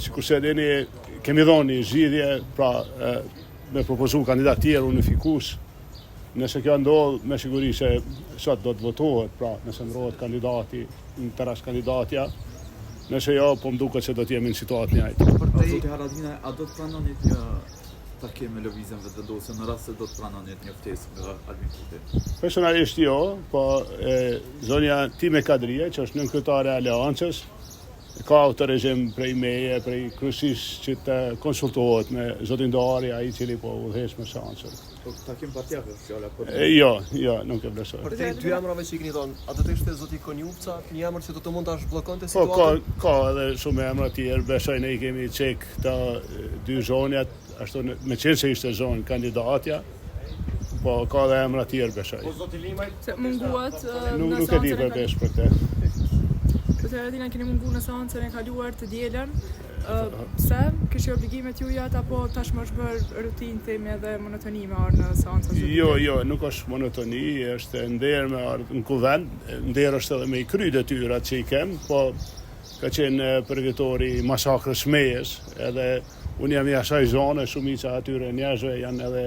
sikurse dini kemi dhënë një zgjidhje pra me propozu kandidat tjerë unifikues. Nëse kjo ndodh, me siguri se sot do të votohet, pra nëse ndrohet kandidati, interes kandidatja, nëse jo, po më duket se do të jemi në situatë njëjtë. Zoti Haradinaj, a do të pranonit një takim me lëvizjen vetëvendosje në rast se do të pranonit një ftesë nga Albin Kurti? Personalisht jo, po zonja Time Kadrije, që është nënkryetare e aleancës, ka autorizim prej meje, prej kryesisht që të konsultohet me zotin Doari, ai i cili po udhëheq me seancën. Po takim partijave fjala po. Jo, nuk e vlerësoj. Për te dy emrave që i keni thonë, a do të ishte zoti Konjufca, një emër që do të mund ta zhbllokonte Po situatën? ka edhe shumë emra të tjerë, besoj ne i kemi çek këta dy zonjat, ashtu me qenë se ishte zonë kandidatja, po ka edhe emra të tjerë besoj. Po zoti Limaj, Se munguat Nuk e di përveç për te. Zoti Haradinaj keni mungu në seancën e kaluar të dielën. Pse? Kishte obligimet juja apo tashmë është bërë rutinë themi edhe monotoni me ardh në seancën? Jo, nuk është monotoni, është nder me ardh në kuvend, nder është edhe me i kry detyrat që i kem, po ka qenë përgjitori masakrës Mejës, edhe unë jam i asaj zone, shumica atyre njerëzve janë edhe,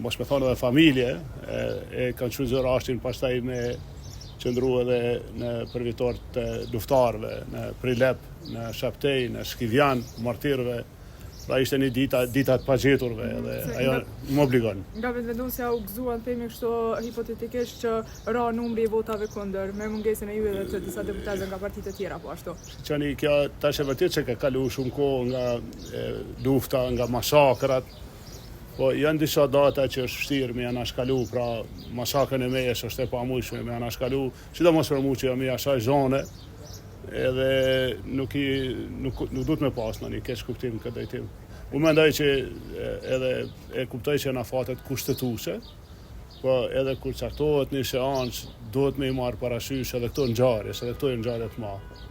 mos me thonë edhe familje, e kanë qenë rastin pastaj me qëndru edhe në përvitor të luftarëve, në Prilep, në Shaptej, në Skivjan, martirëve. Pra ishte një dita të pagjeturve edhe ajo më obligon. Nga vetëvendosja u gëzuan themi kështu hipotetikisht që ra numri i votave kundër, me mungesën e juve dhe të disa deputetëve nga partitë e tjera po ashtu. Qani kjo tash e vërtet se ka kalu shumë kohë nga lufta, nga masakrat. Po janë disa data që është vështirë me janë shkalu, pra masakrën e Mejës është e pamujshme me janë shkalu, sidomos për mua që jam i asaj zone, edhe nuk duhet me pas në një keq kuptim këtë drejtim. Unë mendoj që edhe e kuptoj që janë afatet kushtetuese, po edhe kur caktohet një seancë, duhet me i marrë parasysh edhe këto ngjarje, se edhe këto janë ngjarje të mëdha.